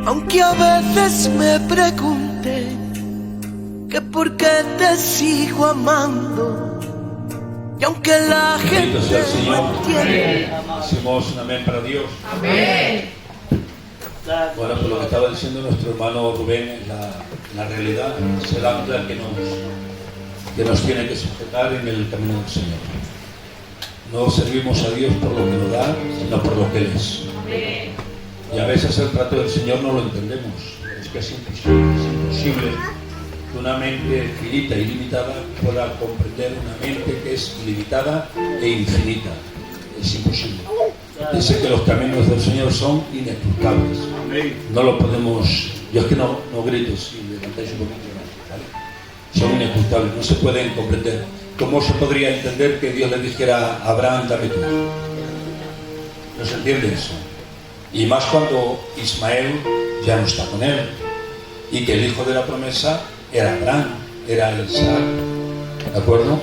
Aunque a veces me pregunte que por qué te sigo amando, y aunque la gente no entiende. Hacemos un amén para Dios. Amén. Bueno, pues lo que estaba diciendo nuestro hermano Rubén es la realidad, es el ancla que nos tiene que sujetar en el camino del Señor. No servimos a Dios por lo que nos da, sino por lo que Él es. Y a veces el trato del Señor no lo entendemos. Es que es imposible que una mente finita y limitada pueda comprender una mente que es ilimitada e infinita. Es imposible. Dice que los caminos del Señor son inescrutables. No lo podemos... Yo es que no grito si levantáis un poquito, ¿vale? Son inescrutables, no se pueden comprender. ¿Cómo se podría entender que Dios le dijera a Abraham, dame tú? No se entiende eso. Y más cuando Ismael ya no está con él. Y que el hijo de la promesa era Abraham, era Isaac. ¿De acuerdo?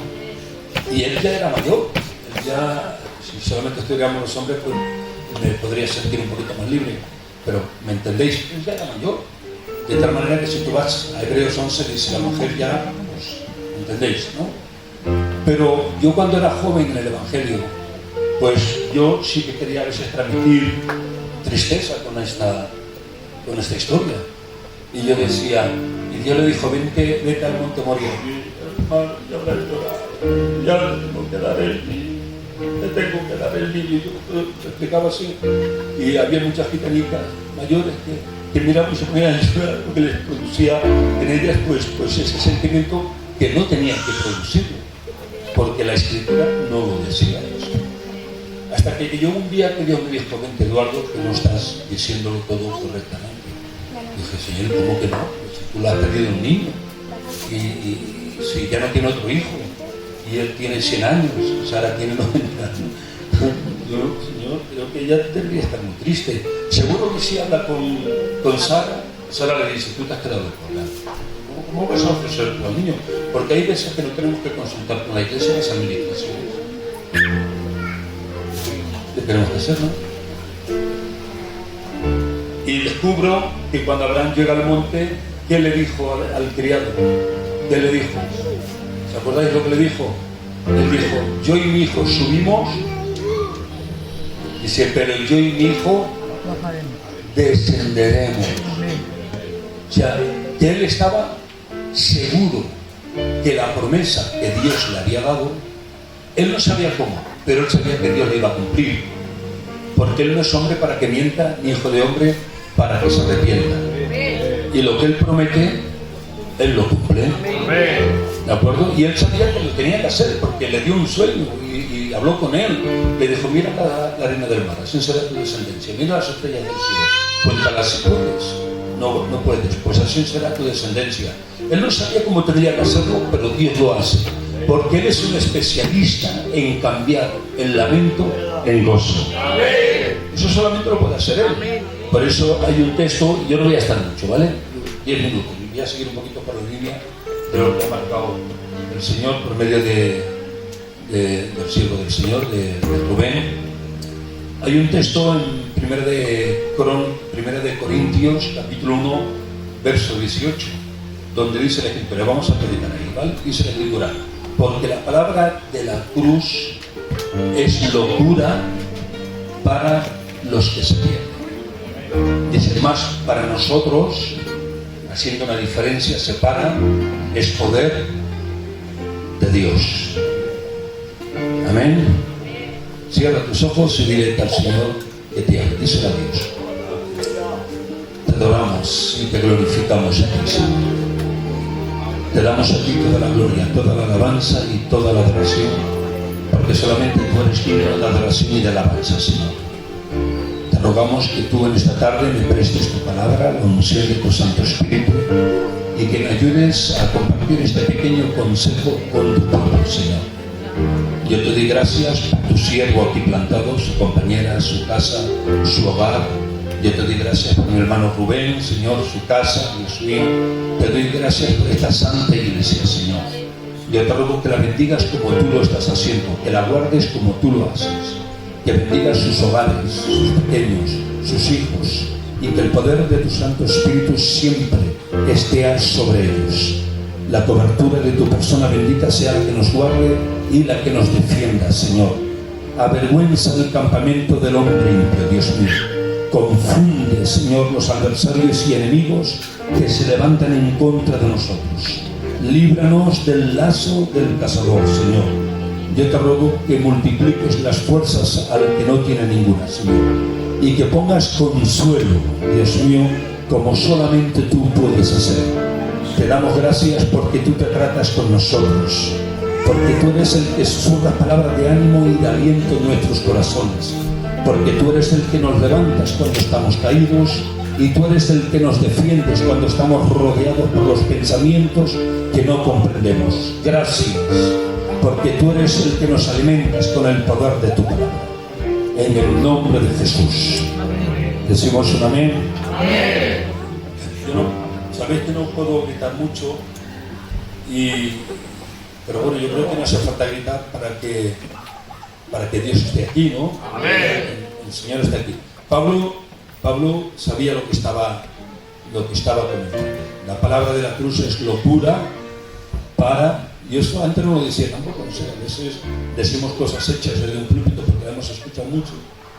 Y él ya era mayor. Él ya, si solamente estuviéramos los hombres, pues me podría sentir un poquito más libre. Pero, ¿me entendéis? Él ya era mayor. De tal manera que si tú vas a Hebreos 11, dice la mujer ya, pues, ¿entendéis? ¿No? Pero yo cuando era joven en el Evangelio, pues yo sí que quería a veces transmitir tristeza con esta historia. Y yo decía, y Dios le dijo, vete al monte Moria. Hermano, ya habrá llorado, ya le tengo que dar el niño. Y yo lo explicaba así. Y había muchas gitanitas mayores que miraban y se ponían a llorar porque les producía en ellas pues ese sentimiento que no tenían que producirlo, porque la Escritura no lo decía eso. Hasta que llegó un día que Dios me dijo, vente Eduardo, que no estás diciéndolo todo correctamente. Dije, Señor, ¿cómo que no? Si tú le has perdido un niño y si ya no tiene otro hijo y él tiene 100 años, Sara tiene 90 años. Yo, Señor, creo que ella debería estar muy triste. Seguro que si habla con Sara, Sara le dice, tú te has quedado de cola. ¿Cómo vas a ofrecer al niño? Porque hay veces que no tenemos que consultar con la iglesia en las administraciones. ¿Qué tenemos que hacer, no? Y descubro que cuando Abraham llega al monte, ¿qué le dijo al criado? ¿Qué le dijo? ¿Se acordáis lo que le dijo? Él dijo, yo y mi hijo subimos. Dice, pero yo y mi hijo descenderemos. O sea, que él estaba seguro que la promesa que Dios le había dado, él no sabía cómo, pero él sabía que Dios le iba a cumplir. Porque él no es hombre para que mienta, ni hijo de hombre para que se arrepienta. Y lo que él promete, él lo cumple. ¿De acuerdo? Y él sabía que lo tenía que hacer porque le dio un sueño y habló con él. Le dijo, mira la arena del mar, así será tu descendencia. Mira las estrellas del cielo, cuéntalas si puedes. No puedes, pues así será tu descendencia. Él no sabía cómo tendría que hacerlo, pero Dios lo hace. Porque Él es un especialista en cambiar el lamento en gozo. Eso solamente lo puede hacer Él. Por eso hay un texto, yo no voy a estar mucho, ¿vale? 10 minutos, y voy a seguir un poquito por la línea de lo que ha marcado el Señor por medio del siervo del Señor, de Rubén. Hay un texto en Primera de Corintios, capítulo 1, verso 18, donde dice la Escritura, vamos a predicar ahí, ¿vale? Dice la Escritura, porque la palabra de la cruz es locura para los que se pierden. Dice, además, para nosotros, haciendo una diferencia, separa, es poder de Dios. Amén. Cierra tus ojos y dile al Señor que te ame. Díselo a Dios. Te adoramos y te glorificamos a ti, Señor. Te damos a ti toda la gloria, toda la alabanza y toda la adoración, porque solamente tú eres digno de la adoración y de la alabanza, Señor. Te rogamos que tú en esta tarde me prestes tu palabra, la unción de tu Santo Espíritu, y que me ayudes a compartir este pequeño consejo con tu pueblo, Señor. Yo te doy gracias por tu siervo aquí plantado, su compañera, su casa, su hogar, Yo te doy gracias por mi hermano Rubén, Señor, su casa y su hijo. Te doy gracias por esta santa iglesia, Señor. Yo te ruego que la bendigas como tú lo estás haciendo, que la guardes como tú lo haces, que bendigas sus hogares, sus pequeños, sus hijos, y que el poder de tu Santo Espíritu siempre esté sobre ellos. La cobertura de tu persona bendita sea la que nos guarde y la que nos defienda, Señor. Avergüenza del campamento del hombre impío, Dios mío. Confunde, Señor, los adversarios y enemigos que se levantan en contra de nosotros. Líbranos del lazo del cazador, Señor. Yo te ruego que multipliques las fuerzas al que no tiene ninguna, Señor, y que pongas consuelo, Dios mío, como solamente tú puedes hacer. Te damos gracias porque tú te tratas con nosotros, porque tú eres el que susurra palabras de ánimo y de aliento en nuestros corazones, porque tú eres el que nos levantas cuando estamos caídos, y tú eres el que nos defiendes cuando estamos rodeados por los pensamientos que no comprendemos. Gracias, porque tú eres el que nos alimentas con el poder de tu palabra. En el nombre de Jesús. Decimos un amén. Amén. Sabéis que no puedo gritar mucho, pero bueno, yo creo que no hace falta gritar para que Dios esté aquí, ¿no? Amén. El Señor está aquí. Pablo sabía lo que estaba comentando. La palabra de la cruz es locura para... Y eso antes no lo decía tampoco, no sé, a veces decimos cosas hechas desde un púlpito porque la hemos escuchado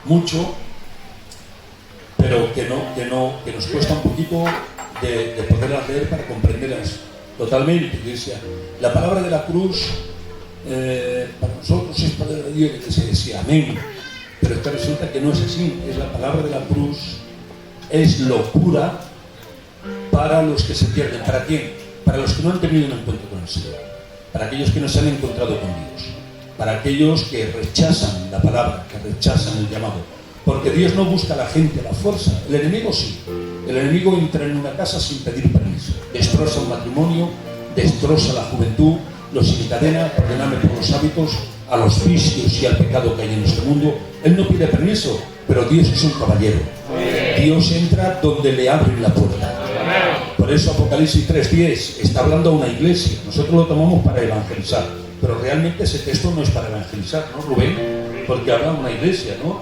mucho, pero que nos cuesta un poquito de poderlas leer para comprenderlas totalmente. Yo decía, la palabra de la cruz para nosotros es palabra de Dios, que se decía amén, pero es que resulta que no es así. Es la palabra de la cruz, es locura para los que se pierden. ¿Para quién? Para los que no han tenido un encuentro con el Señor, para aquellos que no se han encontrado con Dios, para aquellos que rechazan la palabra, que rechazan el llamado, porque Dios no busca a la gente a la fuerza. El enemigo sí. El enemigo entra en una casa sin pedir permiso, destroza un matrimonio, destroza la juventud, los encadena, perdóname por los hábitos, a los vicios y al pecado que hay en este mundo. Él no pide permiso, pero Dios es un caballero. Dios entra donde le abren la puerta. Por eso Apocalipsis 3:10 está hablando a una iglesia. Nosotros lo tomamos para evangelizar, pero realmente ese texto no es para evangelizar, ¿no, Rubén? Porque habla a una iglesia, ¿no?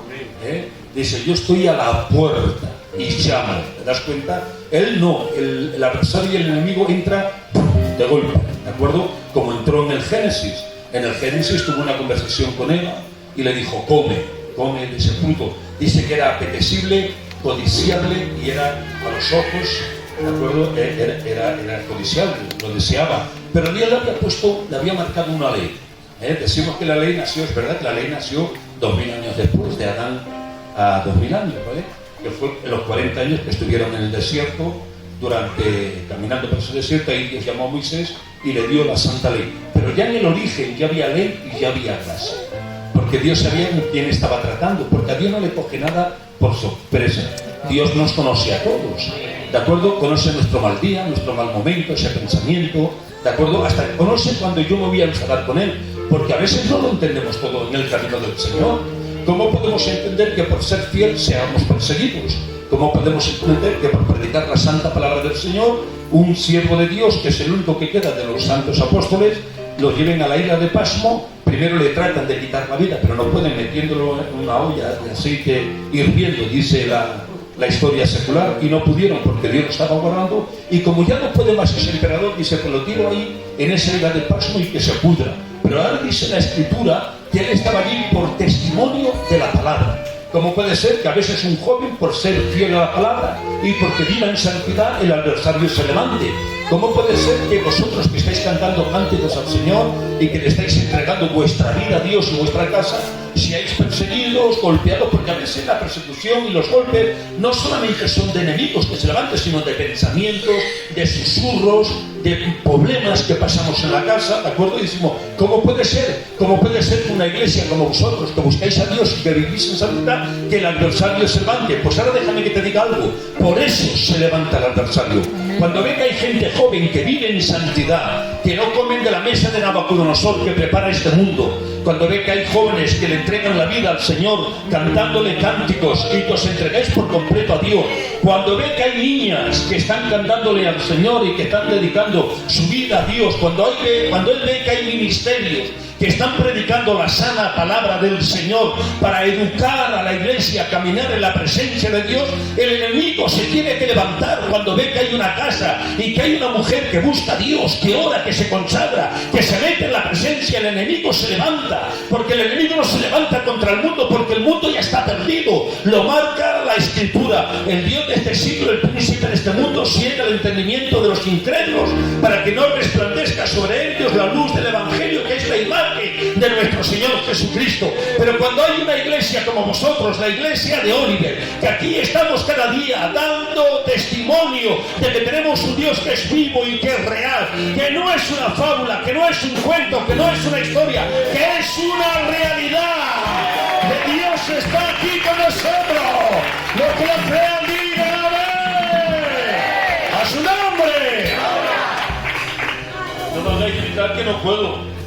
Dice, yo estoy a la puerta y llamo. ¿Te das cuenta? Él no, el adversario y el enemigo entra de golpe, ¿de acuerdo? Como entró en el Génesis. En el Génesis tuvo una conversación con Eva y le dijo, come de ese fruto. Dice que era apetecible, codiciable y era a los ojos, ¿de acuerdo? Era codiciable, lo deseaba. Pero Dios le había marcado una ley. Decimos que la ley nació, es verdad que la ley nació 2000 años después, de Adán a 2000 años, ¿vale? Que fue en los 40 años que estuvieron en el desierto, caminando por ese desierto, ahí Dios llamó a Moisés y le dio la santa ley. Pero ya en el origen ya había ley y ya había gracia, porque Dios sabía con quién estaba tratando, porque a Dios no le coge nada por sorpresa. Dios nos conoce a todos, ¿de acuerdo? Conoce nuestro mal día, nuestro mal momento, ese pensamiento, ¿de acuerdo? Hasta que conoce cuando yo me voy a enfadar con Él, porque a veces no lo entendemos todo en el camino del Señor. ¿Cómo podemos entender que por ser fiel seamos perseguidos? ¿Cómo podemos entender que por predicar la santa palabra del Señor, un siervo de Dios, que es el único que queda de los santos apóstoles, lo lleven a la isla de Pasmo? Primero le tratan de quitar la vida, pero no pueden, metiéndolo en una olla de aceite hirviendo, dice la historia secular, y no pudieron porque Dios lo estaba guardando, y como ya no puede más ese emperador, dice, pues lo tiro ahí en esa isla de Pasmo y que se pudra. Pero ahora dice la Escritura que él estaba allí por testimonio de la palabra. ¿Cómo puede ser que a veces un joven, por ser fiel a la palabra y porque viva en santidad, el adversario se levante? ¿Cómo puede ser que vosotros que estáis cantando cánticos al Señor y que le estáis entregando vuestra vida a Dios y vuestra casa, seáis perseguidos, golpeados? Porque a veces la persecución y los golpes no solamente son de enemigos que se levanten, sino de pensamientos, de susurros, de problemas que pasamos en la casa, ¿de acuerdo? Y decimos, ¿cómo puede ser? ¿Cómo puede ser que una iglesia como vosotros, que buscáis a Dios y que vivís en santidad, que el adversario se levante? Pues ahora déjame que te diga algo. Por eso se levanta el adversario. cuando ve que hay gente joven que vive en santidad, que no comen de la mesa de Nabucodonosor que prepara este mundo, cuando ve que hay jóvenes que le entregan la vida al Señor cantándole cánticos y que os entregáis por completo a Dios, cuando ve que hay niñas que están cantándole al Señor y que están dedicando su vida a Dios, cuando él ve que hay ministerios que están predicando la sana palabra del Señor para educar a la iglesia a caminar en la presencia de Dios, el enemigo se tiene que levantar cuando ve que hay una casa y que hay una mujer que busca a Dios, que ora, que se consagra, que se mete en la presencia. El enemigo se levanta, porque el enemigo no se levanta contra el mundo, porque el mundo ya está perdido. Lo marca la Escritura. El Dios de este siglo, el príncipe de este mundo, ciega el entendimiento de los incrédulos para que no resplandezca sobre ellos la luz del Evangelio, que es la imagen de nuestro Señor Jesucristo. Pero cuando hay una iglesia como vosotros, la iglesia de Oliver, que aquí estamos cada día dando testimonio de que tenemos un Dios que es vivo y que es real, que no es una fábula, que no es un cuento, que no es una historia, que es una realidad, que Dios está aquí con nosotros. Los que lo crean digan amén a su nombre. No me hagáis gritar que no puedo.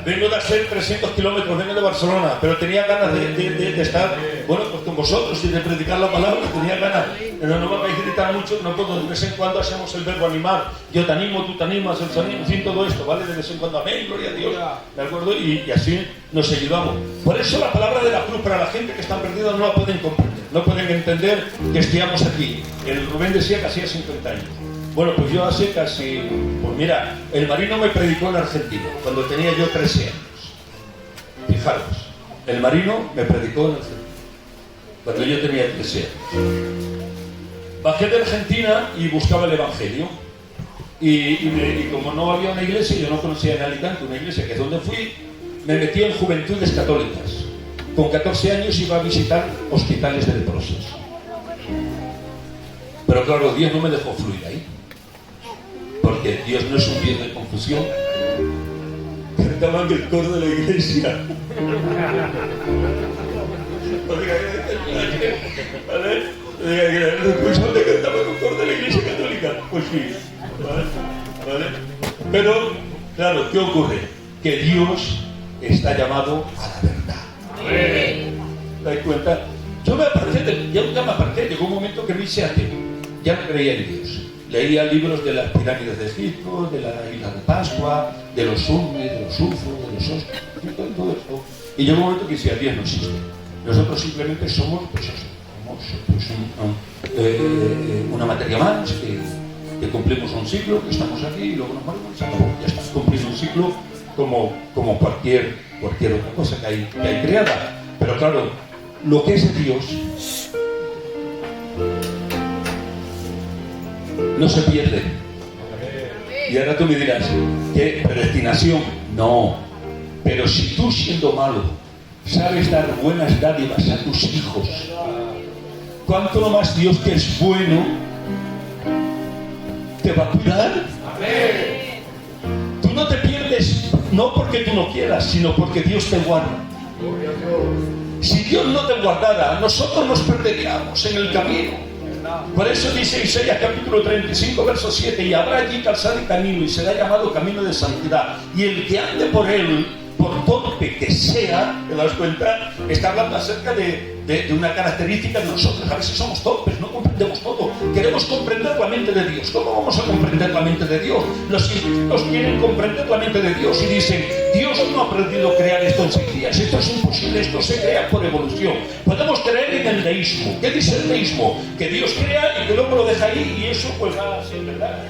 Vengo de hacer 300 kilómetros, vengo de Barcelona, pero tenía ganas de estar, bueno, pues con vosotros y de predicar la palabra, tenía ganas. Pero no me vais a gritar mucho, no puedo, de vez en cuando hacemos el verbo animar. Yo te animo, tú te animas, el sonido, en fin, todo esto, ¿vale? De vez en cuando, amén, gloria a Dios, ¿de acuerdo? Y así nos ayudamos. Por eso la palabra de la cruz para la gente que está perdida no la pueden comprender, no pueden entender que estemos aquí. El Rubén decía que hacía 50 años. Bueno, pues yo hace casi... Pues mira, el Marino me predicó en Argentina, cuando tenía yo 13 años. Fijaros, el Marino me predicó en Argentina, cuando yo tenía 13 años. Bajé de Argentina y buscaba el Evangelio. Y como no había una iglesia, yo no conocía en Alicante una iglesia, que es donde fui, me metí en Juventudes Católicas. Con 14 años iba a visitar hospitales de leprosos. Pero claro, Dios no me dejó fluir ahí. Porque Dios no es un Dios de confusión. Cantaban el coro de la iglesia. ¿Vale? El responsable cantaba el coro de la iglesia católica. Pues sí. ¿Vale? Pero, claro, ¿qué ocurre? Que Dios está llamado a la verdad. ¿Te das cuenta? Yo me aparté, llegó un momento que me hice ateo. Ya no creía en Dios. Leía libros de las pirámides de Egipto, de la isla de Pascua, de los Sumes, de los Ufos, de los Oscos, todo esto. Y llegó un momento que decía, Dios no existe. Nosotros simplemente somos, pues eso, una materia más, que cumplimos un ciclo, que estamos aquí y luego nos morimos y se acabó. Ya está, cumplimos un ciclo como cualquier otra cosa que hay creada. Pero claro, lo que es de Dios no se pierde. Y ahora tú me dirás, ¿qué predestinación? No. Pero si tú, siendo malo, sabes dar buenas dádivas a tus hijos, ¿cuánto no más Dios, que es bueno, te va a cuidar? Tú no te pierdes, no porque tú no quieras, sino porque Dios te guarda. Si Dios no te guardara, nosotros nos perderíamos en el camino. Por eso dice Isaías capítulo 35, verso 7, y habrá allí calzada y camino, y será llamado camino de santidad, y el que ande por él, por torpe que sea, ¿te das cuenta? Está hablando acerca de una característica de nosotros. A veces somos torpes, no comprendemos todo. Queremos comprender la mente de Dios. ¿Cómo vamos a comprender la mente de Dios? Los científicos quieren comprender la mente de Dios y dicen, Dios no ha aprendido crear esto en 6 días. Esto es imposible, esto se crea por evolución. Podemos creer en el deísmo. ¿Qué dice el deísmo? Que Dios crea y que luego lo deja ahí y eso pues va a ser verdad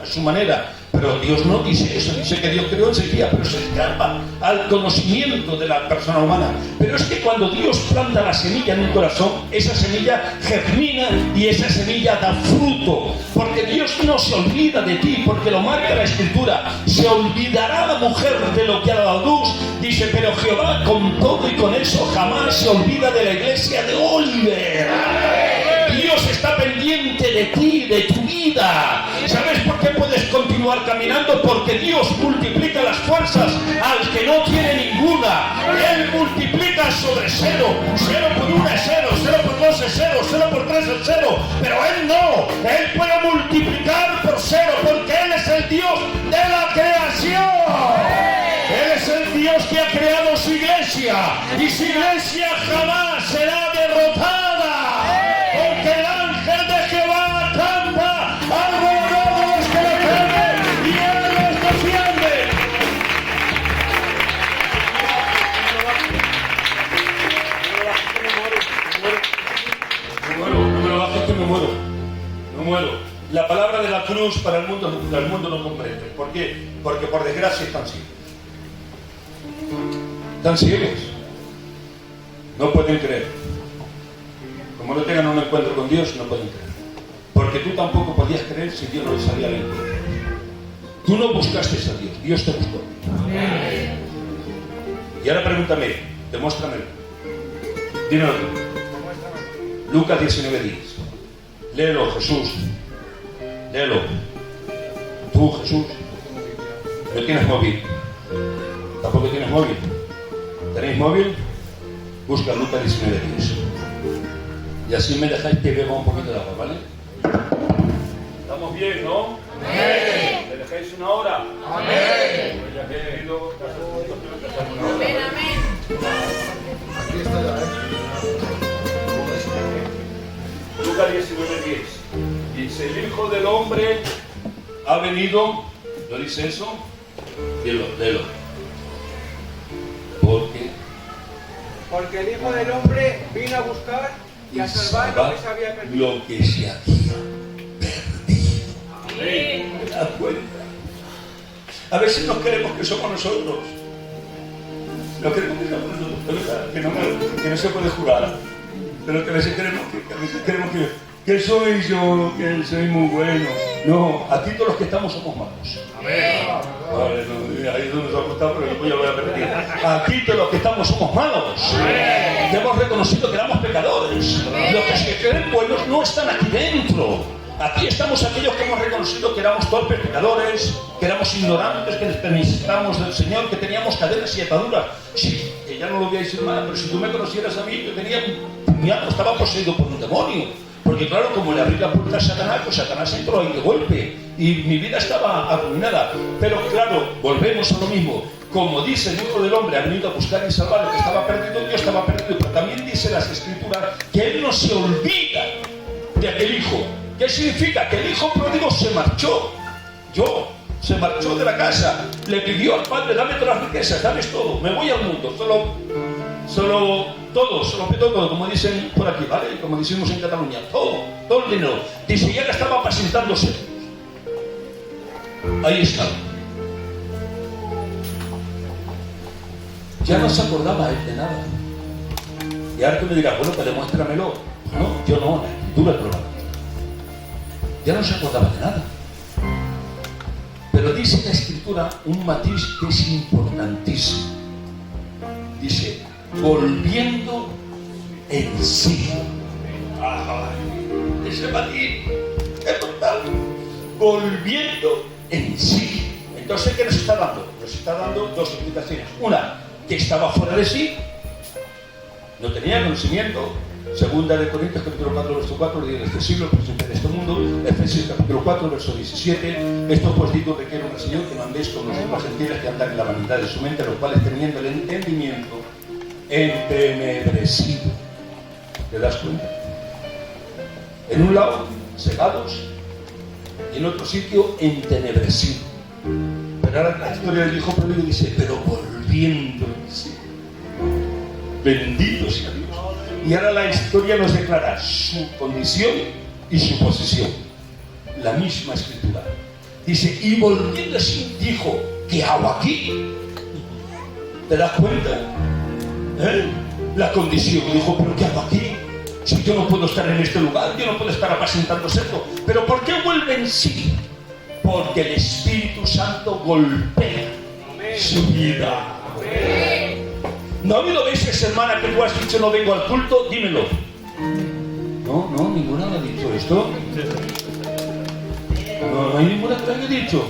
a su manera. Pero Dios no dice eso, dice que Dios creó en 6 días, pero se escapa al conocimiento de la persona humana. Pero es que cuando Dios planta la semilla en un corazón, esa semilla germina y esa semilla da fruto. Porque Dios no se olvida de ti, porque lo marca la Escritura. Se olvidará la mujer de lo que ha dado luz, dice, pero Jehová con todo y con eso jamás se olvida de la iglesia de Oliver. Dios está pendiente de ti, de tu vida. ¿Sabes por qué puedes continuar caminando? Porque Dios multiplica las fuerzas al que no tiene ninguna. Él multiplica sobre cero. 0 por 1 es 0, 0 por 2 es 0, 0 por 3 es 0. Pero Él no. Él puede multiplicar por 0 porque Él es el Dios de la creación. Él es el Dios que ha creado su iglesia. Y su iglesia jamás será derrotada. Porque el ángel de Jehová canta alrededor de los que le temen y Él los defiende. No me lo bajes que me muero. No muero. La palabra de la cruz para el mundo no comprende. ¿Por qué? Porque por desgracia están ciegos. Están ciegos. No pueden creer. Como no tengan un encuentro con Dios, no pueden creer. Porque tú tampoco podías creer si Dios no les salía al encuentro. Tú no buscaste a Dios, Dios te buscó. Y ahora pregúntame, demuéstramelo. Dímelo tú. Lucas 19:10. Léelo, Jesús. Léelo. Tú, Jesús, no tienes móvil. Tampoco tienes móvil. ¿Tenéis móvil? Busca Lucas 19:10. Y así me dejáis que beba un poquito de agua, ¿vale? ¿Estamos bien, no? ¡Amén! ¿Me dejáis una hora? ¡Amén! Pues ya que he leído Amén, amén. Aquí está ya, Lucas 19:10. Dice, el Hijo del Hombre ha venido, ¿no dice eso? Léelo. Porque el Hijo del Hombre vino a buscar y a salvar lo que se había perdido. Lo que se había perdido. Amén. ¿Te das cuenta? A veces nos creemos que somos nosotros. Nos creemos que somos nosotros, que no se puede jurar. Pero que a veces creemos que soy yo, que soy muy bueno. No, aquí todos los que estamos somos malos. Amén. Vale, no, ahí es donde nos ha costado, pero después ya lo voy a repetir. Aquí todos los que estamos somos malos. Amén. Hemos reconocido que éramos pecadores. Amén. Los que se creen buenos no están aquí dentro. Aquí estamos aquellos que hemos reconocido que éramos torpes pecadores, que éramos ignorantes, que necesitábamos del Señor, que teníamos cadenas y ataduras. Sí, que ya no lo voy a decir mal, pero si tú me conocieras a mí, yo tenía puñado, estaba poseído por un demonio. Porque claro, como le abrí la puerta a Satanás, pues Satanás entró ahí de golpe y mi vida estaba arruinada. Pero claro, volvemos a lo mismo. Como dice el Hijo del Hombre, ha venido a buscar y salvar lo que estaba perdido, Dios estaba perdido. Pero también dice las Escrituras que Él no se olvida de aquel hijo. ¿Qué significa? Que el hijo pródigo se marchó. Se marchó de la casa. Le pidió al padre, dame todas las riquezas, dame todo. Me voy al mundo. Solo todo, como dicen por aquí, ¿vale? Como decimos en Cataluña, todo el dinero. Dice, ya que estaba apacentándose. Ahí está. Ya no se acordaba él de nada. Y ahora tú me dirás, bueno, pues demuéstramelo. No, yo no, la Escritura te lo va a decir. Ya no se acordaba de nada. Pero dice la Escritura un matiz que es importantísimo. Dice, volviendo en sí. Ese matiz es total. Volviendo en sí. Entonces, ¿qué nos está dando? Nos está dando dos explicaciones. Una, que estaba fuera de sí, no tenía conocimiento. Segunda de Corintios capítulo 4 verso 4, de este siglo, el príncipe de este mundo. Efesios capítulo 4 verso 17. Esto pues digo que quiero al Señor que mandéis con los demás gentiles que andan en la vanidad de su mente, los cuales teniendo el entendimiento entenebrecido. ¿Te das cuenta? En un lado, cegados, y en otro sitio, entenebrecido. Pero ahora la historia del hijo pródigo dice, pero volviendo en sí. Bendito sea Dios. Y ahora la historia nos declara su condición y su posición. La misma Escritura. Dice, y volviendo así, dijo, ¿qué hago aquí? ¿Te das cuenta? La condición. Dijo, ¿pero qué hago aquí? Si yo no puedo estar en este lugar, yo no puedo estar apacentando cerdo. ¿Pero por qué vuelve en sí? Porque el Espíritu Santo golpea su vida. ¿No ha habido veces, hermana, que tú has dicho no vengo al culto? Dímelo. No, ninguna me ha dicho esto. No hay ninguna que lo haya dicho.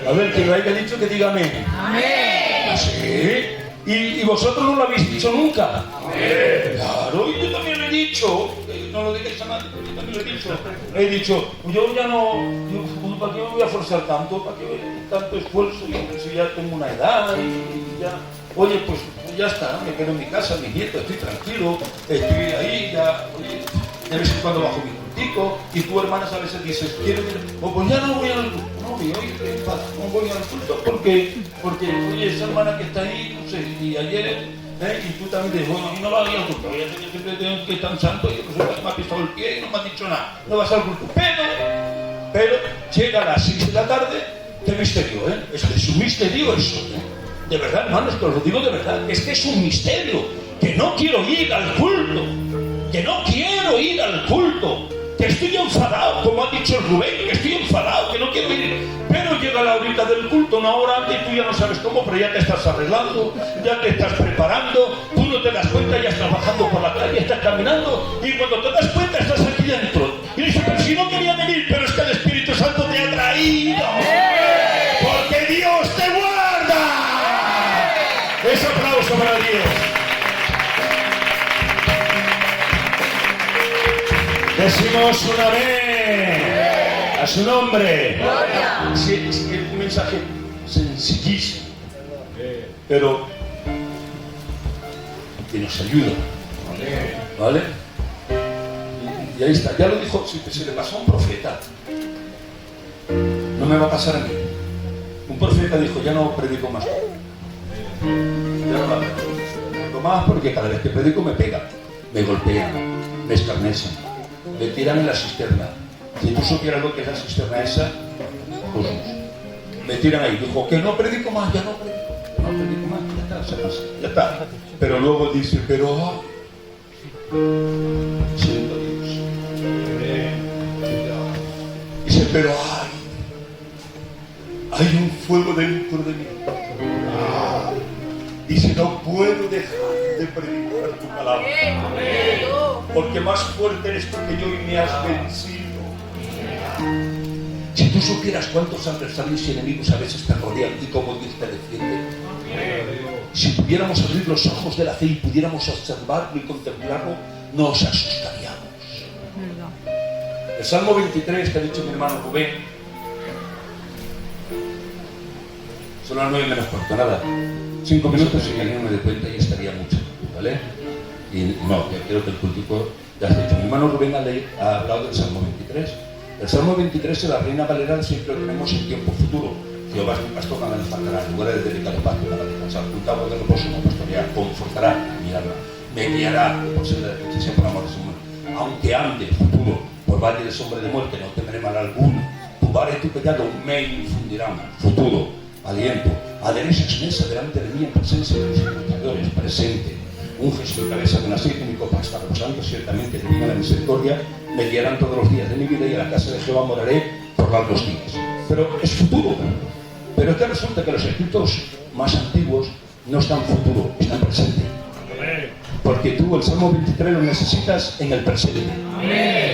A ver, que lo haya dicho, que diga amén. Amén. ¿Sí? ¿Y vosotros no lo habéis dicho nunca? Amén. Claro, y yo también lo he dicho. No lo digáis a nadie, yo también lo he dicho. He dicho, yo ya no... ¿Para qué me voy a forzar tanto? ¿Para qué tanto esfuerzo? Si ya tengo una edad y ya... Oye, pues ya está, me quedo en mi casa, mi nieto, estoy tranquilo, estoy ahí, ya... Oye, de vez en cuando bajo mi cultico, y tú, hermanas, a veces dices, quiero ir, pues ya no voy al culto, no voy al culto porque, oye, esa hermana que está ahí, no sé, y ayer, y tú también dices, bueno, y no vas a ir al culto, yo siempre tengo que estar santo, y pues me ha pisado el pie y no me ha dicho nada, no vas al culto, pero llega a las 6 de la tarde, qué misterio, es un misterio eso, de verdad, hermanos, que os lo digo de verdad, es que es un misterio, que no quiero ir al culto, que no quiero ir al culto, que estoy enfadado, como ha dicho el Rubén, que estoy enfadado, que no quiero ir, pero llega la horita del culto, una hora antes, y tú ya no sabes cómo, pero ya te estás arreglando, ya te estás preparando, tú no te das cuenta, ya estás bajando por la calle, estás caminando, y cuando te das cuenta estás aquí dentro, y dices, pero si no quería venir, pero es que el Espíritu Santo te ha traído, porque Dios te guarda. Ese aplauso para Dios. Decimos un amén a su nombre. Gloria. Sí, es un mensaje sencillísimo, pero que nos ayuda. ¿Vale? Y ahí está, ya lo dijo, si le pasó a un profeta, no me va a pasar a mí. Un profeta dijo, ya no predico más. Ya no la predico más porque cada vez que predico me pegan, me golpean, me escarnecen, me tiran en la cisterna. Si tú supieras lo que es la cisterna esa, pues me tiran ahí. Dijo que no predico más, ya no predico más, ya está, se pasa, ya está. Pero luego dice, pero siento Dios. Dice, pero hay un fuego dentro de mí. Dice, no puedo dejar de predicar tu palabra. Porque más fuerte eres tú que yo y me has vencido. Si tú supieras cuántos adversarios y enemigos a veces te rodean y cómo Dios te defiende. Si pudiéramos abrir los ojos de la fe y pudiéramos observarlo y contemplarlo, nos asustaríamos. El Salmo 23 que ha dicho mi hermano Rubén, son las 9 menos cuarto, nada. 5 minutos y que alguien me dé cuenta y estaría mucho, ¿vale? Y no, quiero que el cultivo ya has dicho. Mi hermano Rubén ha hablado del Salmo 23. El Salmo 23 en la Reina Valera siempre lo tenemos en tiempo futuro. Jehová es mi pastor, nada me faltará. En lugar de dedicado pasto para descansar, juntado de reposo, me pastoreará, confortará mi alma, me guiará por senda de justicia por amor de su muerte. Aunque ande, futuro, por valle de sombra de muerte, no temeré mal alguno. Tu vara y tu callado me infundirán, futuro, aliento. Aderezas mesa delante de mí en presencia de los pecadores, presente. Unges mi cabeza con aceite y mi copa está rebosando, ciertamente divina la misericordia, me guiarán todos los días de mi vida y a la casa de Jehová moraré por largos días. Pero es futuro. Pero es que resulta que los escritos más antiguos no están futuro, están presente. Porque tú el Salmo 23 lo necesitas en el presente,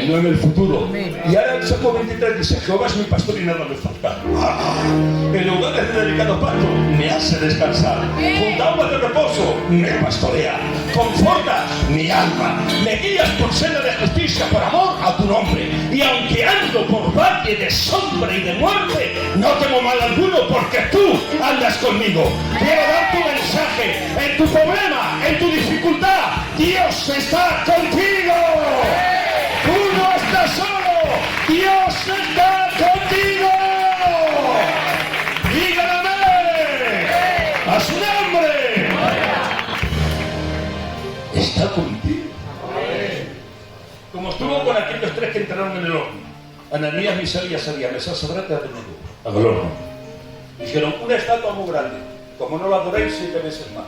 no en el futuro. Y ahora el Salmo 23 dice, Jehová es mi pastor y nada me falta. En lugares de delicado pasto me hace descansar. Junto a aguas de reposo me pastorea. Confortas mi alma. Me guías por senda de justicia por amor a tu nombre. Y aunque ando por valle de sombra y de muerte, no temo mal alguno porque tú andas conmigo. Quiero dar tu mensaje en tu problema, en tu dificultad. Dios está contigo. Tú no estás solo. Dios está contigo. Dígame a su nombre. Está contigo. Como estuvo con aquellos tres que entraron en el horno, Ananías, Misael y Azarías, Mesás, Sadrach y Abednego, al horno. Dijeron, una estatua muy grande, como no la adoréis 7 veces más.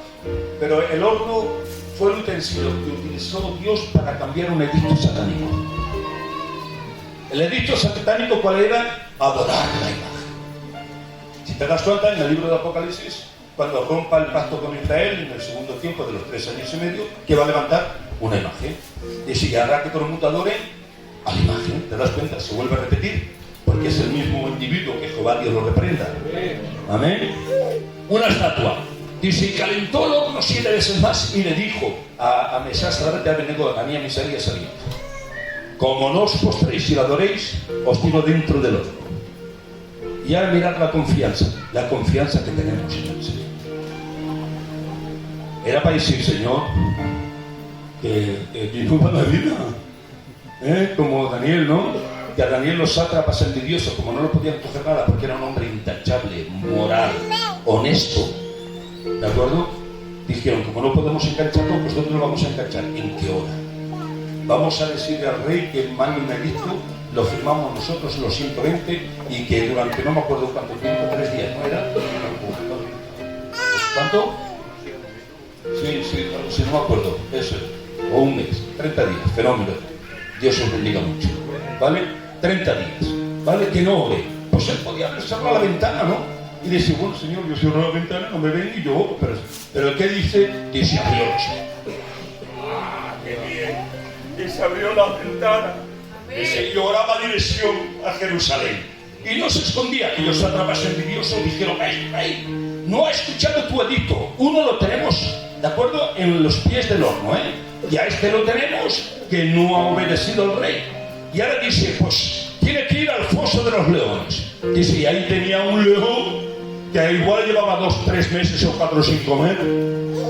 Pero el horno fue el utensilio que utilizó Dios para cambiar un edicto satánico. El edicto satánico, ¿cuál era? Adorar la imagen. Si te das cuenta, en el libro de Apocalipsis, cuando rompa el pacto con Israel, en el segundo tiempo de los 3 años y medio, que va a levantar una imagen. Y si hará que conmutadores a la imagen. ¿Te das cuenta? Se vuelve a repetir, porque es el mismo individuo que Jehová Dios lo reprenda. Amén. Una estatua. Dice, y calentó el horno 7 veces más y le dijo a Mesach, Sadrach, Abednego, a Ananías, Misael y Azarías: como no os postréis y la adoréis, os tiro dentro del horno. Y ahora mirad la confianza que tenemos en el Señor. Era para decir, Señor, que no va la vida, como Daniel, ¿no? Que a Daniel los sátrapas envidiosos, como no lo podían coger nada porque era un hombre intachable, moral, honesto, ¿de acuerdo? Dijeron, como no podemos engancharlo, pues ¿dónde lo vamos a enganchar? ¿En qué hora? Vamos a decirle al rey que mande un edicto, lo firmamos nosotros en los 120 y que durante no me acuerdo cuánto tiempo, 3 días, ¿no era? ¿Cuánto? Sí, no me acuerdo, eso es, o un mes, 30 días, fenómeno. Dios os bendiga mucho, ¿vale? 30 días, ¿vale? Que no ore. Pues él podía haber cerrado la ventana, ¿no? Y decía, bueno, Señor, yo cierro la ventana, no me ven y yo oro. Pero ¿qué dice? Dice, abrió los ojos. ¡Ah, qué bien! Y se abrió la ventana. Dice, y oraba dirección a Jerusalén. Y no se escondía. Y los sátrapas envidiosos dijeron, ¡Ey! No ha escuchado tu edicto. Uno lo tenemos, ¿de acuerdo? En los pies del horno, Y a este lo tenemos, que no ha obedecido al rey. Y ahora dice, pues tiene que ir al foso de los leones. Dice, y ahí tenía un león que igual llevaba 2, 3 meses o 4 sin comer,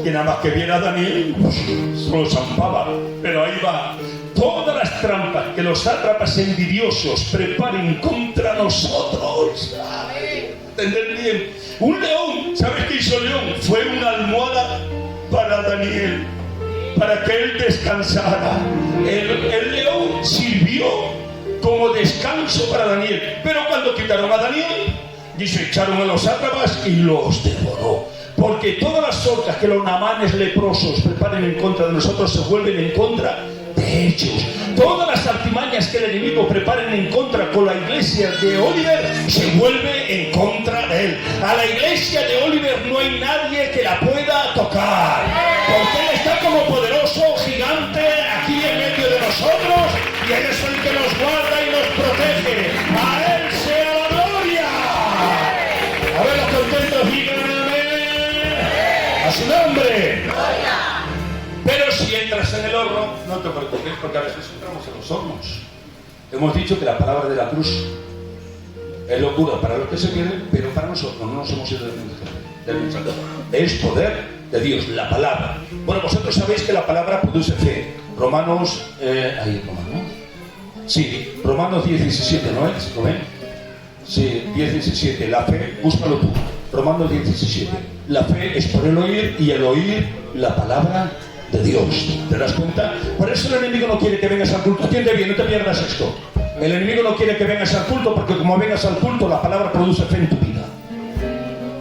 que nada más que viera a Daniel, pues, se lo zampaba. Pero ahí va. Todas las trampas que los sátrapas envidiosos preparen contra nosotros. ¿Entender bien? Un león, ¿sabes qué hizo el león? Fue una almohada para Daniel, para que él descansara. El león sirvió como descanso para Daniel. Pero cuando quitaron a Daniel, dice, echaron a los sátrapas y los devoró. Porque todas las orcas que los namanes leprosos preparen en contra de nosotros se vuelven en contra de ellos. Todas las artimañas que el enemigo preparen en contra con la iglesia de Oliver se vuelve en contra de él. A la iglesia de Oliver no hay nadie que la pueda tocar, porque él está como poderoso gigante aquí en medio de nosotros, y él es el que nos guarda y nos protege. A él sea la gloria. A ver los contentos, digan amén. A su nombre. Pero si entras en el horno, no te preocupes, porque a veces entramos en los hornos. Hemos dicho que la palabra de la cruz es locura para los que se pierden, pero para nosotros no nos hemos ido del mensaje. Es poder de Dios, la palabra. Bueno, vosotros sabéis que la palabra produce fe. Romanos, Sí, Romanos 10:17, ¿no es? ¿Lo ven? Sí, 10:17, la fe, búscalo tú. Romanos 10:17. La fe es por el oír, y el oír la palabra de Dios. ¿Te das cuenta? Por eso el enemigo no quiere que vengas al culto. Atiende bien, no te pierdas esto. El enemigo no quiere que vengas al culto, porque como vengas al culto, la palabra produce fe en tu vida.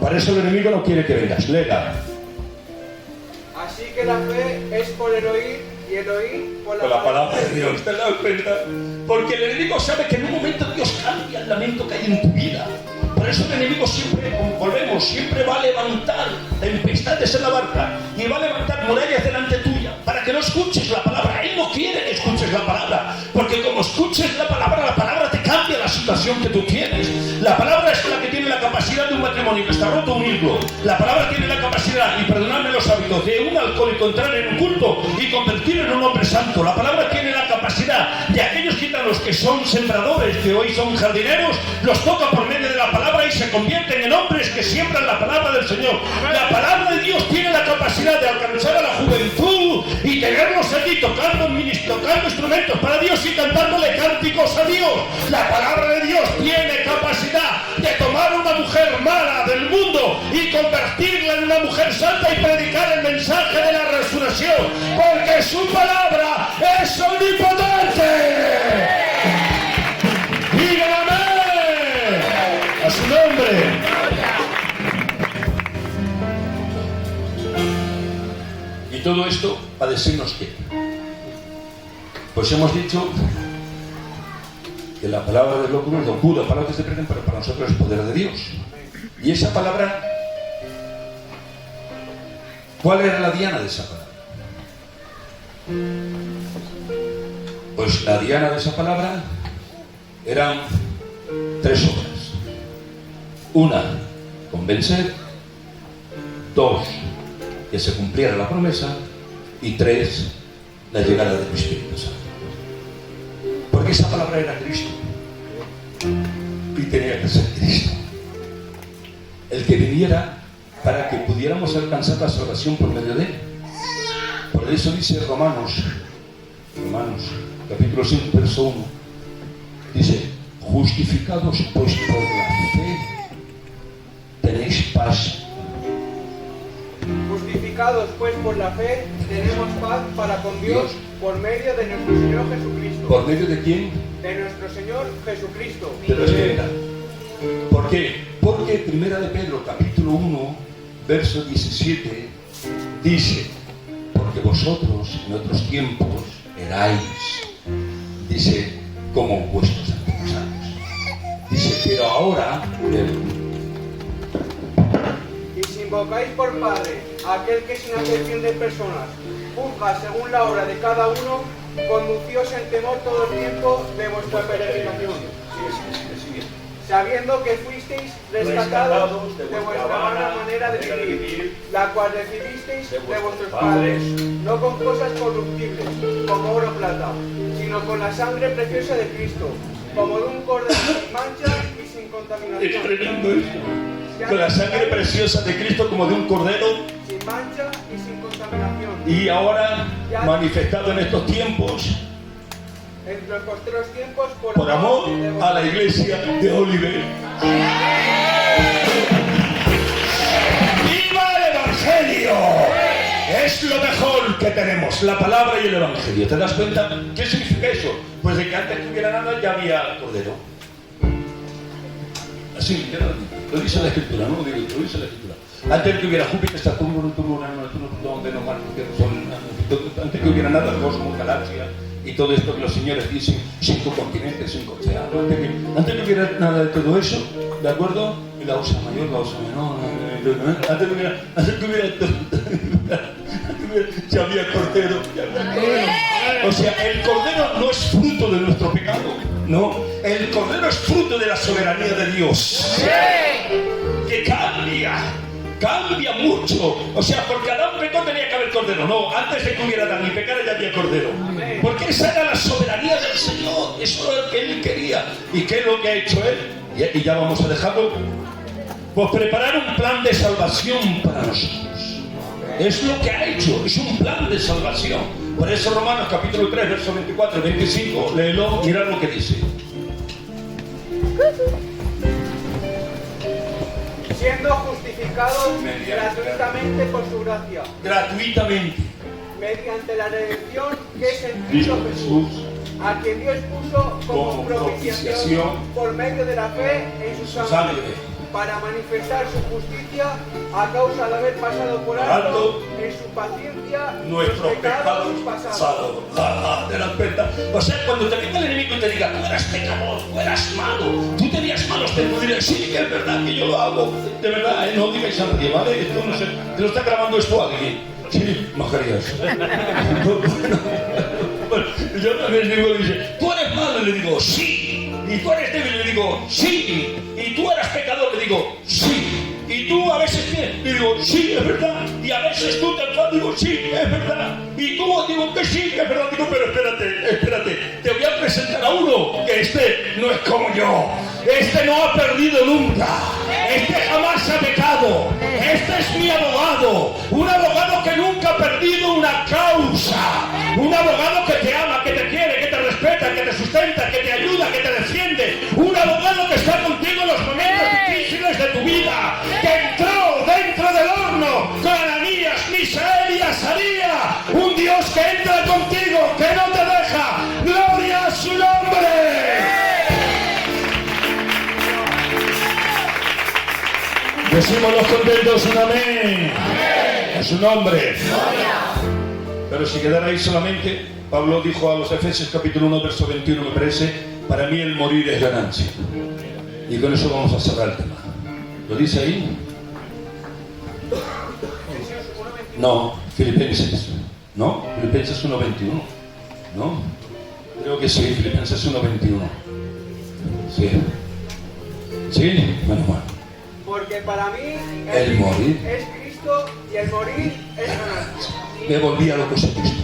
Por eso el enemigo no quiere que vengas. Léela. Así que la fe es por el oír, y el oír por la palabra de Dios. ¿Te das cuenta? Porque el enemigo sabe que en un momento Dios cambia el lamento que hay en tu vida. Por eso el enemigo siempre, como volvemos, siempre va a levantar tempestades en la barca y va a levantar murallas delante tuya para que no escuches la palabra. Él no quiere que escuches la palabra, porque como escuches la palabra te cambia la situación que tú tienes. La palabra es la que tiene la capacidad de un matrimonio que está roto, unirlo. La palabra tiene la capacidad, y perdonadme los hábitos, de un alcohólico entrar en un culto y convertirlo en un hombre santo. La palabra tiene la capacidad de aquellos gitanos que son sembradores, que hoy son jardineros, los toca por medio de la palabra y se convierten en hombres que siembran la palabra del Señor. La palabra de Dios tiene la capacidad de alcanzar a la juventud y tenerlos allí tocando instrumentos para Dios y cantándole cánticos a Dios. La palabra de Dios tiene capacidad de tomar una mujer mala del mundo y convertirla en una mujer santa y predicar el mensaje de la resurrección, porque su palabra es omnipotente. ¡Digan amén! ¡A su nombre! Y todo esto para decirnos que, pues hemos dicho que la palabra del locura es locura para los que se pierden, pero para nosotros es poder de Dios. Y esa palabra, ¿cuál era la diana de esa palabra? Pues la diana de esa palabra eran 3 obras. Una, convencer. 2, que se cumpliera la promesa. Y 3, la llegada del Espíritu Santo. Porque esa palabra era Cristo. Y tenía que ser Cristo el que viniera para que pudiéramos alcanzar la salvación por medio de él. Por eso dice Romanos capítulo 5, verso 1, dice: justificados pues por la fe tenéis paz. Justificados pues por la fe tenemos paz para con Dios por medio de nuestro Señor Jesucristo. ¿Por medio de quién? De nuestro Señor Jesucristo. Pero espera, ¿por qué? Porque Primera de Pedro capítulo 1 verso 17 dice: porque vosotros en otros tiempos erais, dice, como vuestros antepasados. Dice, pero ahora y si invocáis por Padre a aquel que sin acepción de personas juzga según la obra de cada uno, conducíos en temor todo el tiempo de vuestra peregrinación, sabiendo que fuisteis rescatados de vuestra vana manera de vivir, la cual recibisteis de vuestros padres, no con cosas corruptibles, como oro o plata, sino con la sangre preciosa de Cristo, como de un cordero sin mancha y sin contaminación. Es tremendo esto. Con la sangre preciosa de Cristo, como de un cordero, sin mancha y sin contaminación. Y ahora manifestado en estos tiempos, en los posteros tiempos, por amor a la iglesia de Oliver. ¡Viva el Evangelio! Es lo mejor que tenemos, la palabra y el Evangelio. ¿Te das cuenta? ¿Qué significa eso? Pues de que antes que hubiera nada ya había cordero. Así, literalmente. Lo dice la Escritura, no lo digo, lo dice la Escritura. Antes de que hubiera Júpiter, Saturno, Urano, donde no Marte, antes que hubiera nada, cosmos, galaxia y todo esto que los señores dicen, 5 continentes, 5 océanos. Antes que hubiera nada de todo eso, ¿de acuerdo? Y la osa mayor, la osa menor, antes que hubiera ya había cordero. O sea, el cordero no es fruto de nuestro pecado, no. El cordero es fruto de la soberanía de Dios, que cambia mucho. O sea, porque Adán pecó tenía que haber cordero. No, antes de que hubiera Adán y pecara ya había cordero. Porque esa era la soberanía del Señor. Eso era lo que Él quería. ¿Y qué es lo que ha hecho Él? Y ya vamos a dejarlo. Pues preparar un plan de salvación para nosotros. Es lo que ha hecho. Es un plan de salvación. Por eso Romanos capítulo 3, versos 24 y 25. Léelo, mirad lo que dice. Siendo justificados gratuitamente por su gracia. Gratuitamente. Mediante la redención que es en Cristo Jesús, a quien Dios puso como propiciación por medio de la fe en su sangre, para manifestar su justicia a causa de haber pasado por alto en su paciencia nuestros pecados pasados. ¿Te das cuenta? O sea, cuando te venga el enemigo y te diga, tú eras pecador, tú eras malo, tú tenías malos, te diré, sí, que es verdad que yo lo hago. De verdad, no digáis a nadie, ¿vale? Esto no sé, te lo está grabando esto alguien. Sí, majarías. Bueno, yo también digo, dice, tú eres malo, y le digo, sí. Y tú eres débil, le digo, sí. Y tú eras pecador, le digo, sí. Y tú a veces qué, le digo, sí, es verdad. Y a veces tú te enfadas, digo, sí, es verdad. Y tú digo que sí, que es verdad. Digo, pero espérate. Te voy a presentar a uno que este no es como yo. Este no ha perdido nunca. Este jamás ha pecado. Este es mi abogado. Un abogado que nunca ha perdido una causa. Un abogado que te ama, que te quiere, que te respeta, que te sustenta, que te ayuda, que te defiende. Un abogado que está contigo en los momentos difíciles de tu vida. Que entró dentro del horno con Ananías, Misael y Azaría. Un Dios que entra contigo, que no te deja. ¡Gloria a su nombre! Decimos los contentos un amén. A su nombre. Pero si quedara ahí solamente, Pablo dijo a los Efesios capítulo 1 verso 21, me parece, para mí el morir es ganancia. Y con eso vamos a cerrar el tema. ¿Lo dice ahí? No, Filipenses. ¿No? Filipenses 1.21. ¿No? Creo Creo que sí, Filipenses 1:21. Sí. Sí, bueno. Porque para mí El morir. es Cristo y el morir es ganancia. Me volvía loco ese Cristo.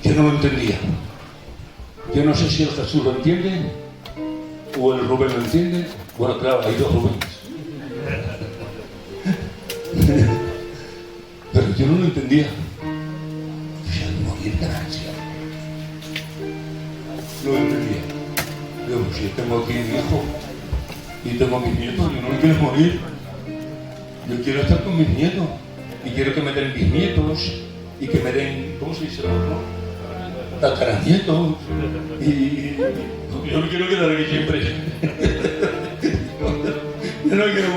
Yo no lo entendía. Yo no sé si el Jesús lo entiende o el Rubén lo entiende. Bueno, claro, hay dos Rubénes. Pero yo no lo entendía. El morir ganancia. No lo entendía. Yo, si tengo aquí mi hijo y tengo mis nietos, yo no quiero morir. Yo quiero estar con mis nietos y quiero que me den mis nietos y que me den, ¿cómo se dice? Tataranietos. Y yo no quiero quedar aquí siempre. Yo no quiero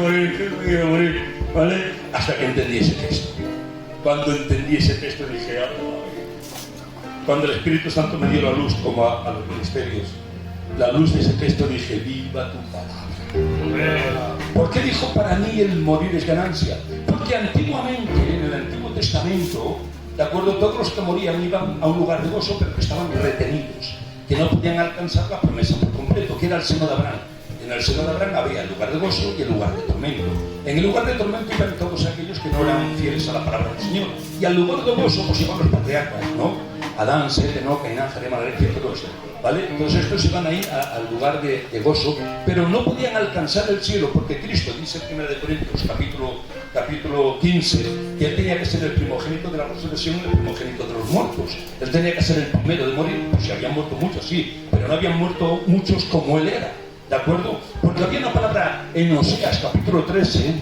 morir, ¿vale? Hasta que entendí ese texto. Cuando entendí ese texto dije, ay. Cuando el Espíritu Santo me dio la luz, como a los ministerios, la luz de ese texto, dije, viva tu palabra. ¿Por qué dijo para mí el morir es ganancia? Porque antiguamente, en el Antiguo Testamento, de acuerdo, todos los que morían iban a un lugar de gozo, pero que estaban retenidos, que no podían alcanzar la promesa por completo, que era el seno de Abraham. En el seno de Abraham había el lugar de gozo y el lugar de tormento. En el lugar de tormento iban todos aquellos que no eran fieles a la palabra del Señor. Y al lugar de gozo pues iban los patriarcas, ¿no? Adán, Set, Enoc, Cainán, Jared, Malek, y todo eso, ¿vale? Entonces estos iban ahí al lugar de gozo, pero no podían alcanzar el cielo, porque Cristo dice en 1 Corintios capítulo 15, que Él tenía que ser el primogénito de la resurrección y el primogénito de los muertos. Él tenía que ser el primero de morir, pues si habían muerto muchos, sí, pero no habían muerto muchos como Él era, ¿de acuerdo? Porque había una palabra en Oseas capítulo 13,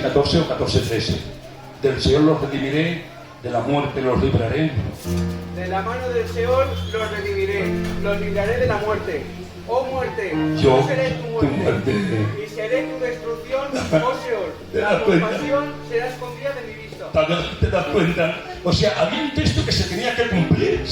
14 o 14:13, del Señor los redimiré, de la muerte los libraré. De la mano del Seol los redimiré, los libraré de la muerte. Oh muerte, Yo seré tu muerte, y seré tu destrucción, oh Seol. La compasión será escondida de mi vista. ¿Te das cuenta? O sea, había un texto que se tenía que cumplir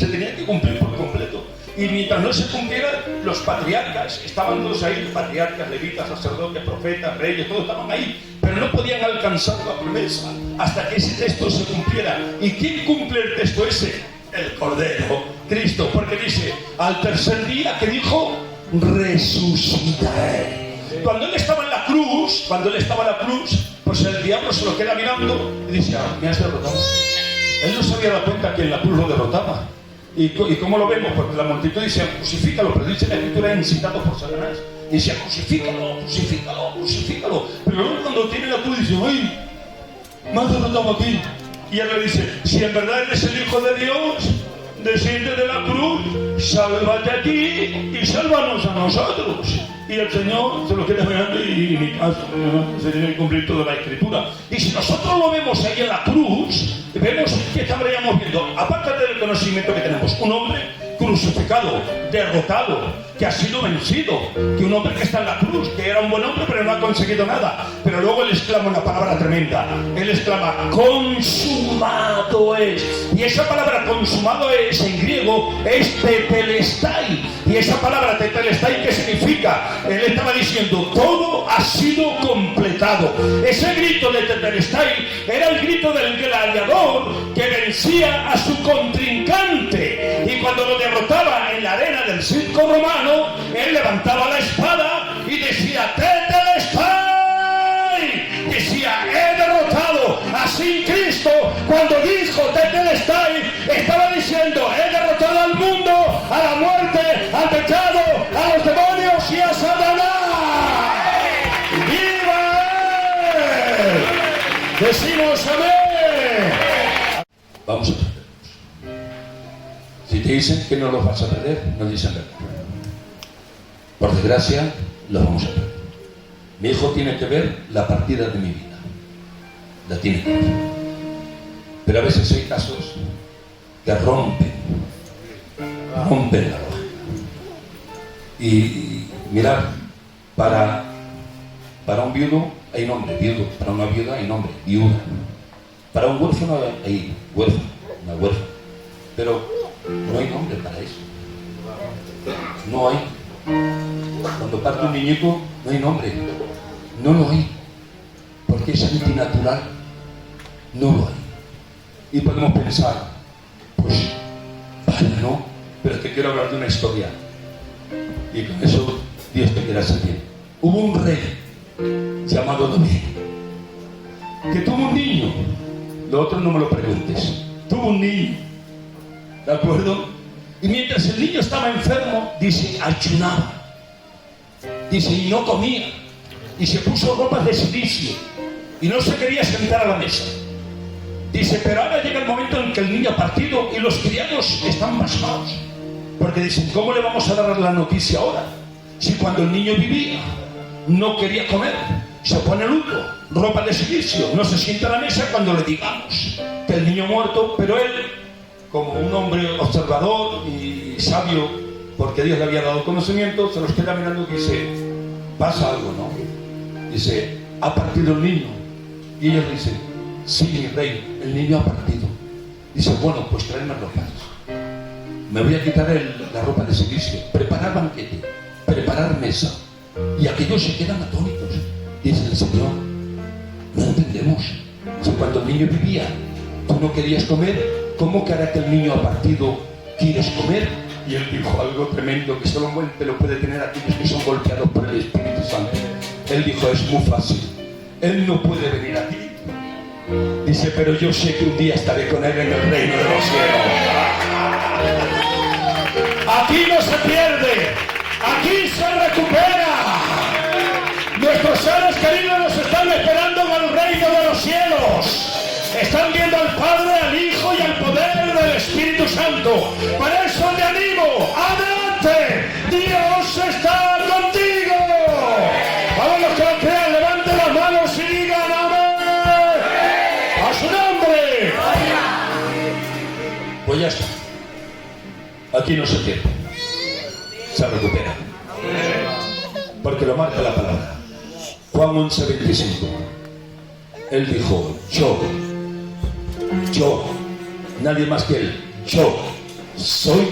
por completo. Y mientras no se cumpliera, los patriarcas estaban todos ahí, patriarcas, levitas, sacerdotes, profetas, reyes, todos estaban ahí, pero no podían alcanzar la promesa hasta que ese texto se cumpliera. ¿Y quién cumple el texto ese? El Cordero, Cristo, porque dice, al tercer día, que dijo, resucitaré. Cuando él estaba en la cruz, pues el diablo se lo queda mirando y dice, me has derrotado. Él no se había dado cuenta que en la cruz lo derrotaba. ¿Y cómo lo vemos? Porque la multitud dice, crucifícalo, pero dice la Escritura, incitado por Satanás. Y dice, crucifícalo. Pero luego cuando tiene la cruz dice, ¡ay! Me has derrotado aquí. Y él le dice, si en verdad eres el Hijo de Dios, desciende de la cruz, sálvate aquí y sálvanos a nosotros. Y el Señor se lo queda mirando y ni caso, se tiene que cumplir toda la Escritura. Y si nosotros lo vemos ahí en la cruz, vemos que estaríamos viendo, aparte del conocimiento que tenemos, un hombre crucificado, derrotado, que ha sido vencido, que un hombre que está en la cruz, que era un buen hombre pero no ha conseguido nada. Pero luego él exclama una palabra tremenda, él exclama, consumado es. Y esa palabra consumado es, en griego, es tetelestai. Y esa palabra tetelestai, ¿qué significa? Él estaba diciendo, todo ha sido completado. Ese grito de tetelestai era el grito del gladiador que vencía a su contrincante. Y cuando lo derrotaba en la arena del circo romano, él levantaba la espada y decía, tetelestai. Decía, he derrotado. Así Cristo, cuando dijo tetelestai, estaba diciendo, he derrotado al mundo, a la muerte, al pecado, a los demonios y a Satanás. ¡Viva Él! Decimos amén. Vamos a perdernos. Si te dicen que no los vas a perder, no dicen verdad. Por desgracia, los vamos a perder. Mi hijo tiene que ver la partida de mi vida. La tiene que ver. Pero a veces hay casos que rompen la lógica. Y mirad, para un viudo hay nombre, viudo. Para una viuda hay nombre, viuda. Para un huérfano hay huérfano, una huérfana. Pero no hay nombre para eso. No hay. Cuando parte un niñito, no hay nombre. No lo hay. Porque es antinatural. No lo hay. Y podemos pensar, pues hijos. Vale, no, pero te quiero hablar de una historia. Y con eso Dios te quiera hacer bien. Hubo un rey llamado David que tuvo un niño. Lo otro no me lo preguntes. Tuvo un niño, ¿de acuerdo? Y mientras el niño estaba enfermo, dice, ayunaba. Dice, y no comía. Y se puso ropas de silicio. Y no se quería sentar a la mesa. Dice, pero ahora llega el momento en que el niño ha partido y los criados están pasmados. Porque dicen, ¿cómo le vamos a dar la noticia ahora? Si cuando el niño vivía, no quería comer, se pone luto, ropa de silicio, no se sienta a la mesa cuando le digamos que el niño ha muerto, pero él, como un hombre observador y sabio, porque Dios le había dado conocimiento, se los queda mirando y dice, pasa algo, ¿no? Dice, ¿ha partido el niño? Y ellos dicen, sí, mi rey, el niño ha partido. Dice, bueno, pues traedme ropas. Me voy a quitar la ropa de silicio, preparar banquete, preparar mesa. Y aquellos se quedan atónitos. Dice el Señor, no entendemos. Si cuando el niño vivía, tú no querías comer, ¿cómo que ahora que el niño ha partido, quieres comer? Y él dijo algo tremendo, que solamente lo puede tener aquellos que son golpeados por el Espíritu Santo. Él dijo, es muy fácil. Él no puede venir aquí. Dice, pero yo sé que un día estaré con él en el reino de los cielos. Aquí no se pierde, aquí se recupera. Nuestros seres queridos nos están esperando en el reino de los cielos. Están viendo al Padre, al Hijo y al poder del Espíritu Santo. Por eso te animo, adelante, Dios está contigo. Vamos, los que lo crean, levanten las manos y digan amén. A su nombre. Pues ya está. Aquí no se pierde, se recupera. Porque lo marca la palabra. Juan 11:25. Él dijo, yo, nadie más que él, yo soy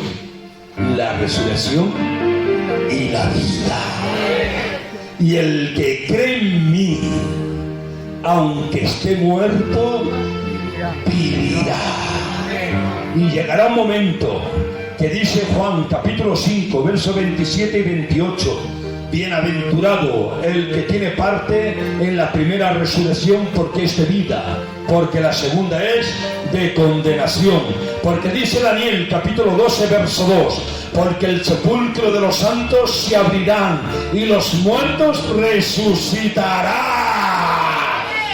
la resurrección y la vida. Y el que cree en mí, aunque esté muerto, vivirá. Y llegará un momento que dice Juan capítulo 5, versos 27 y 28, bienaventurado el que tiene parte en la primera resurrección, porque es de vida, porque la segunda es de condenación. Porque dice Daniel capítulo 12, verso 2, porque el sepulcro de los santos se abrirán y los muertos resucitarán.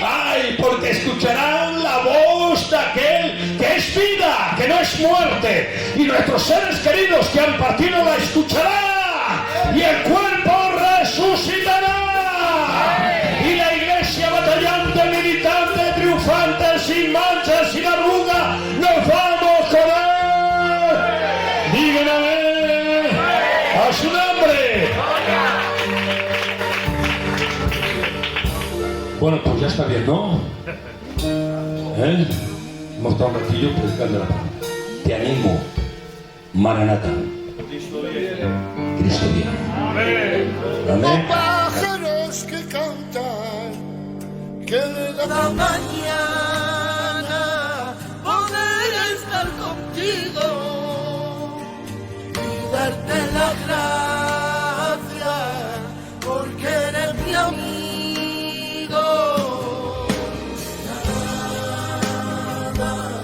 ¡Ay! Porque escucharán la voz de aquel que es vida, que no es muerte, y nuestros seres queridos que han partido la escucharán, y el cuerpo resucitará. Y la iglesia batallante, militante, triunfante, sin manchas, sin arruga, nos vamos con él. Digan amén a su nombre. Bueno, pues ya está bien, ¿no? Hemos estado un ratillo predicando la palabra. Te animo, Maranata. Cristo viene. Amén. Amén. Pájaros que cantan, que la mañana poder estar contigo y darte la gracia porque eres mi amigo. Nada